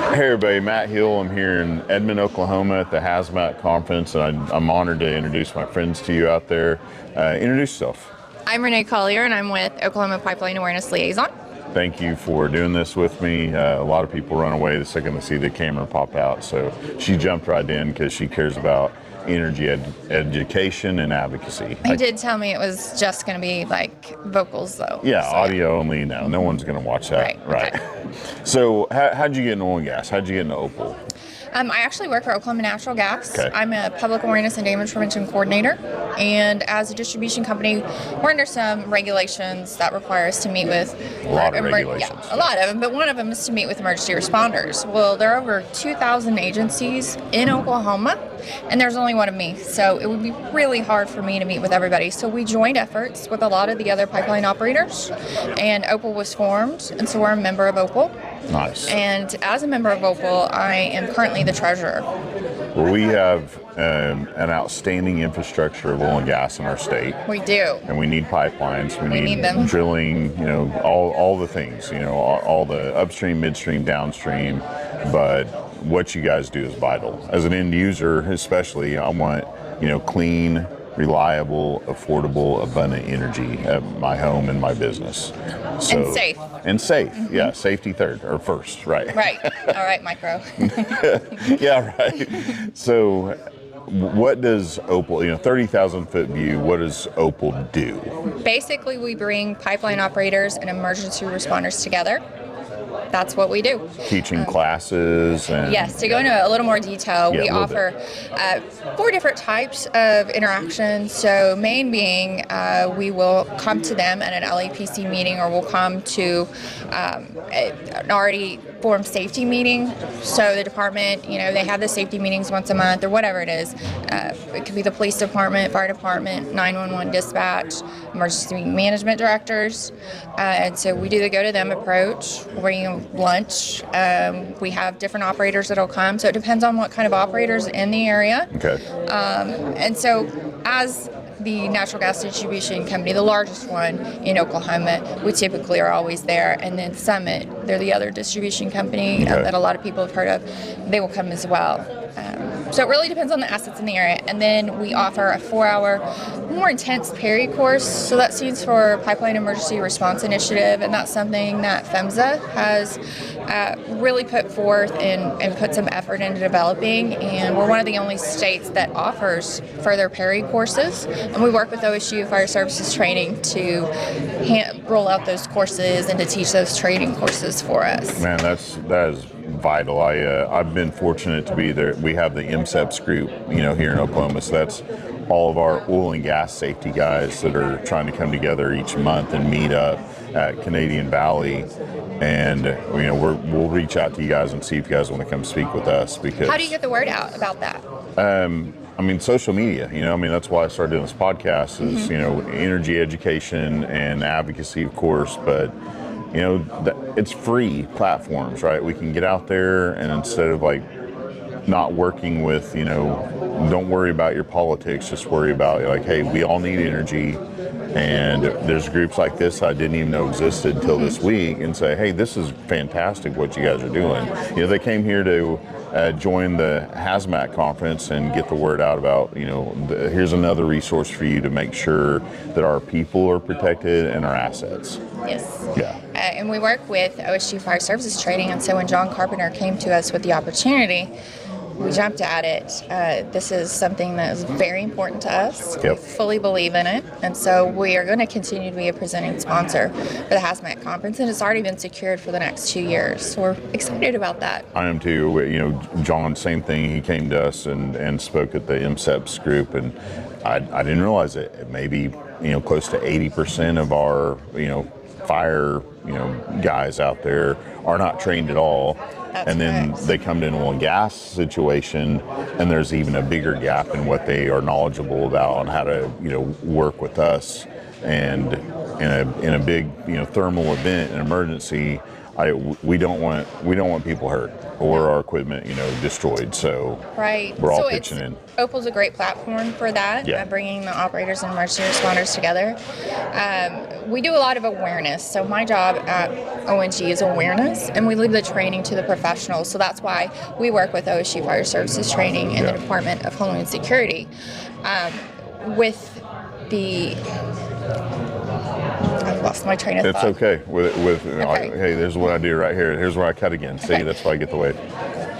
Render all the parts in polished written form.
Hey everybody, Matt Hill. I'm here in Edmond, Oklahoma at the Hazmat Conference, and I'm honored to introduce my friends to you out there. Introduce yourself. I'm Renee Collier, and I'm with Oklahoma Pipeline Awareness Liaison. Thank you for doing this with me. A lot of people run away the second they see the camera pop out, so she jumped right in because she cares about energy education and advocacy. He did tell me it was just going to be like vocals, though. Yeah, so, audio only. No one's going to watch that. Right. Okay. So how'd you get into oil and gas? How'd you get into OPAL? I actually work for Oklahoma Natural Gas. Okay. I'm a public awareness and damage prevention coordinator. And as a distribution company, we're under some regulations that require us to meet with a lot of regulations. Yeah, a lot of them, but one of them is to meet with emergency responders. Well, there are over 2,000 agencies in Oklahoma, and there's only one of me. So it would be really hard for me to meet with everybody. So we joined efforts with a lot of the other pipeline operators, and OPAL was formed, and so we're a member of OPAL. Nice. And as a member of OPAL, I am currently the treasurer. Well, we have an outstanding infrastructure of oil and gas in our state. We do. And we need pipelines. We need them. Drilling, all the things, all the upstream, midstream, downstream. But what you guys do is vital. As an end user, especially, I want, clean, reliable, affordable, abundant energy at my home and my business. And safe. And safe, yeah. Safety first, right? Right. All right, micro. Yeah, right. So what does OPAL, 30,000 foot view, what does OPAL do? Basically, we bring pipeline operators and emergency responders together. That's what we do. Teaching classes and... Yes, to go into a little more detail, we offer 4 different types of interactions. So main being, we will come to them at an LAPC meeting, or we'll come to an already formed safety meeting. So the department, they have the safety meetings once a month or whatever it is. It could be the police department, fire department, 911 dispatch, emergency management directors. And so we do the go to them approach. We're bringing lunch. We have different operators that'll come. So it depends on what kind of operators in the area. Okay. And so as the natural gas distribution company, the largest one in Oklahoma, we typically are always there. And then Summit, they're the other distribution company that a lot of people have heard of. They will come as well. So it really depends on the assets in the area. And then we offer a 4-hour, more intense PERI course. So that stands for Pipeline Emergency Response Initiative. And that's something that PHMSA has really put forth and put some effort into developing. And we're one of the only states that offers further PERI courses. And we work with OSU Fire Services Training to roll out those courses and to teach those training courses for us. Man, that is vital. I've been fortunate to be there. We have the MSEPS group, here in Oklahoma. So that's all of our oil and gas safety guys that are trying to come together each month and meet up at Canadian Valley. And we'll reach out to you guys and see if you guys want to come speak with us. Because how do you get the word out about that? Social media, that's why I started doing this podcast is, energy education and advocacy, of course, but it's free platforms, right? We can get out there and instead of not working with, don't worry about your politics, just worry about hey, we all need energy. And there's groups like this I didn't even know existed until this week and say, hey, this is fantastic what you guys are doing. They came here to join the Hazmat conference and get the word out about, here's another resource for you to make sure that our people are protected and our assets. Yes. Yeah. And we work with OSU Fire Services Training, and so when John Carpenter came to us with the opportunity, we jumped at it. This is something that is very important to us. Yep. We fully believe in it, and so we are going to continue to be a presenting sponsor for the Hazmat Conference, and it's already been secured for the next 2 years. So we're excited about that. I am too. John, same thing. He came to us and spoke at the MSEPS group, and I didn't realize it. Maybe close to 80% of our fire guys out there are not trained at all. That's and then correct. They come to an oil and gas situation, and there's even a bigger gap in what they are knowledgeable about on how to work with us. And in a big thermal event, an emergency, we don't want people hurt or our equipment, destroyed. So Right. we're all So pitching in. OPAL's a great platform for that, Yeah. bringing the operators and emergency responders together. We do a lot of awareness. So my job at ONG is awareness, and we leave the training to the professionals. So that's why we work with OSU Fire Services Training and the Department of Homeland Security. With the... I've lost my train of thought. It's okay. Okay. Hey, there's what I do right here. Here's where I cut again. See, that's why I get the wave.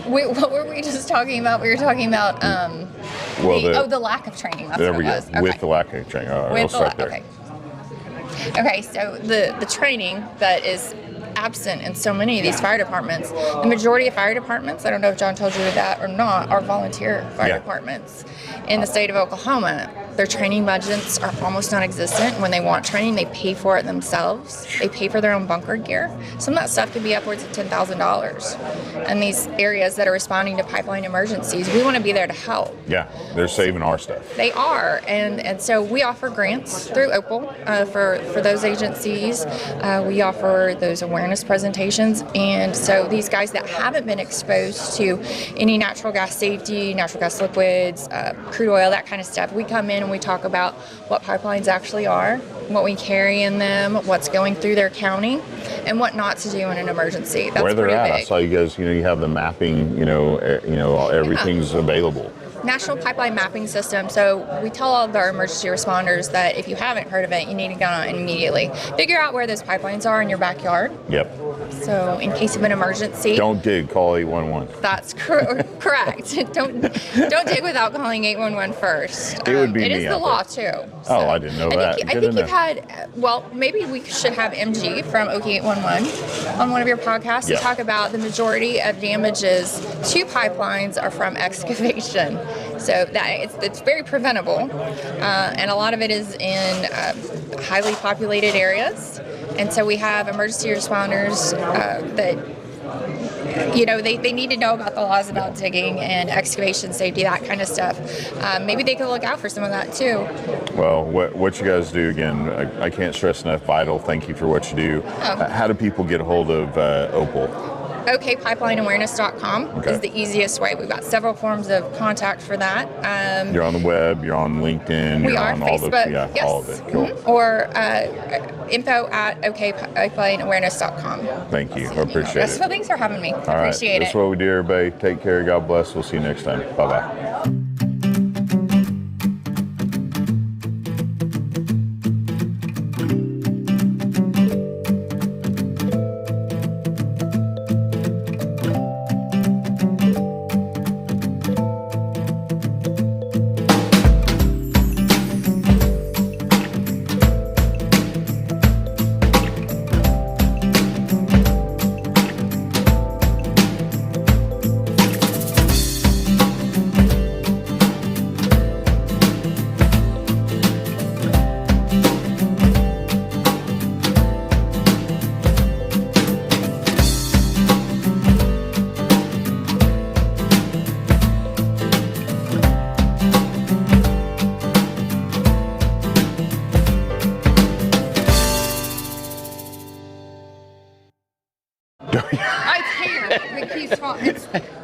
What were we just talking about? We were talking about the lack of training. That's there what we it go. was. Okay. With the lack of training. All right, I'll start there. Okay. Okay, so the training that is absent in so many of these fire departments, the majority of fire departments, I don't know if John told you that or not, are volunteer fire departments in the state of Oklahoma. Their training budgets are almost non-existent. When they want training, they pay for it themselves. They pay for their own bunker gear. Some of that stuff could be upwards of $10,000. And these areas that are responding to pipeline emergencies, we want to be there to help. Yeah, they're saving our stuff. They are, and so we offer grants through OPAL for those agencies. We offer those awareness presentations, and so these guys that haven't been exposed to any natural gas safety, natural gas liquids, crude oil, that kind of stuff, we come in and we talk about what pipelines actually are, what we carry in them, what's going through their county, and what not to do in an emergency. That's where they're pretty at. big. I saw you guys. You have the mapping. Everything's available. National Pipeline Mapping System. So we tell all of our emergency responders that if you haven't heard of it, you need to go on immediately. Figure out where those pipelines are in your backyard. Yep. So in case of an emergency. Don't dig. Call 811. That's correct. Don't dig without calling 811 first. It would be It me is the out law there. too. Oh, I didn't know that. I think you've had. Well, maybe we should have MG from OK 811 on one of your podcasts to talk about the majority of damages to pipelines are from excavation. So that it's very preventable, and a lot of it is in highly populated areas. And so we have emergency responders that, they need to know about the laws about digging and excavation safety, that kind of stuff. Maybe they could look out for some of that too. Well, what you guys do, again, I can't stress enough, vital. Thank you for what you do. How do people get a hold of OPAL? OKPipelineAwareness.com is the easiest way. We've got several forms of contact for that. You're on the web, you're on LinkedIn, we you're are on Facebook, yes. all of it. Cool. Or info@OKPipelineAwareness.com. Thank you. I appreciate it. So thanks for having me. All I appreciate it. That's what we do, everybody. Take care. God bless. We'll see you next time. Bye-bye.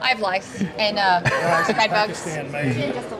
I have lice and bed bugs.